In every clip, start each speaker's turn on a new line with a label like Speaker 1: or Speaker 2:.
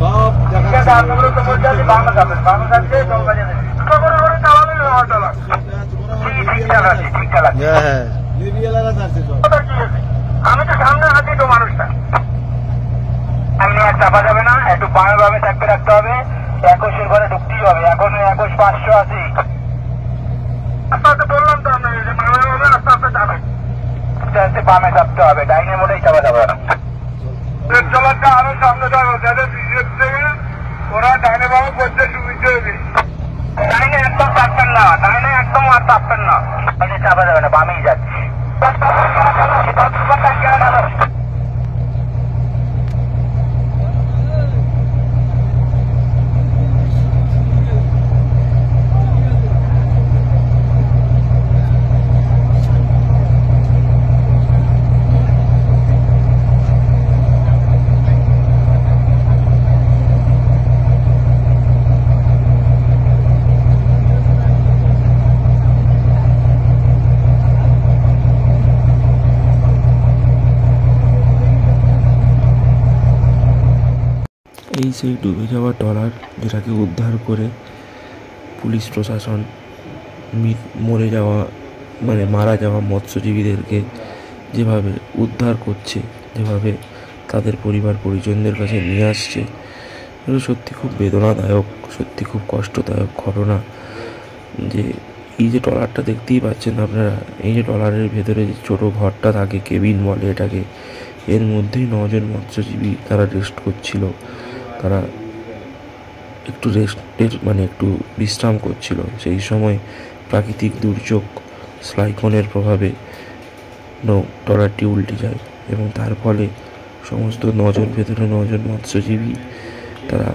Speaker 1: সব
Speaker 2: আমি তো সামনে আছি তো মানুষটা সামনে আর চাপা যাবে না, একটু বামে বামে থাকতে রাখতে হবে। 21-এর ঘরে ঢুকতেই হবে, এখন 21-500 আছি। আস্তে আস্তে বললাম তো আপনাকে যে বামে বামে আস্তে আস্তে যাবে, আস্তে আস্তে বামে চাপতে হবে, ডাইনে মোটেই চাপা যাবে না। চলারটা আরো সামনে যাবো, যাদের বিজেপ থেকে ওরা ডাইনে বামে করতে সুবিধা হবে। ডাইনে একদম চাপবেন না, ডাইনে একদম আর চাপবেন না, ডাইনে চাপা যাবে না, বামেই যাচ্ছে।
Speaker 3: এই সেই ডুবে যাওয়া ট্রলার যেটাকে উদ্ধার করে পুলিশ প্রশাসন মরে যাওয়া মারা যাওয়া মৎস্যজীবীদেরকে যেভাবে উদ্ধার করছে, যেভাবে তাদের পরিবার পরিজনদের কাছে নিয়ে আসছে, এগুলো সত্যি খুব বেদনাদায়ক, সত্যি খুব কষ্টদায়ক ঘটনা। যে এই যে ট্রলারটা দেখতেই পাচ্ছেন আপনারা, এই যে ট্রলারের ভেতরে যে ছোটো ঘরটা থাকে, কেবিন বলে এটাকে, এর মধ্যেই 9 জন মৎস্যজীবী তারা রেস্ট করছিল। তারা একটু একটু বিশ্রাম করছিল। সেই সময় প্রাকৃতিক দুর্যোগ সাইক্লোনের প্রভাবে ট্রলারটি উল্টে যায় এবং তার ফলে সমস্ত 9 জন ভেতরে 9 জন মৎস্যজীবী তারা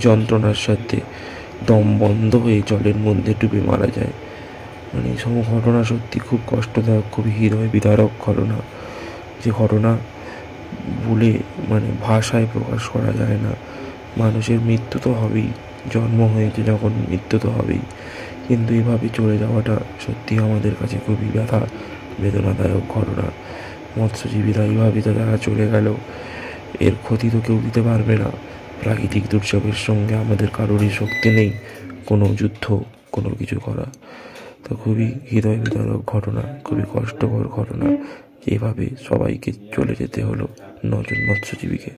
Speaker 3: যন্ত্রণার সাথে দম বন্ধ হয়ে জলের মধ্যে ডুবে মারা যায়। এই সব ঘটনা সত্যি খুব কষ্টদায়ক, খুবই হৃদয় বিদারক ঘটনা। যে ঘটনা বলে ভাষায় প্রকাশ করা যায় না। মানুষের মৃত্যু তো হবেই, জন্ম হয়েছে যখন মৃত্যু তো হবেই, কিন্তু এভাবে চলে যাওয়াটা সত্যি আমাদের কাছে খুবই ব্যথা বেদনাদায়ক ঘটনা। মৎস্যজীবীরা এইভাবে তো যারা চলে গেল, এর ক্ষতি তো কেউ দিতে পারবে না। প্রাকৃতিক দুর্যোগের সঙ্গে আমাদের কারোরই শক্তি নেই কোনো যুদ্ধ, কোনো কিছু করা। তো খুবই হৃদয় বিদারক ঘটনা, খুবই কষ্টকর ঘটনা। এভাবে সবাইকে চলে যেতে হলো 9 জন মৎস্যজীবীকে।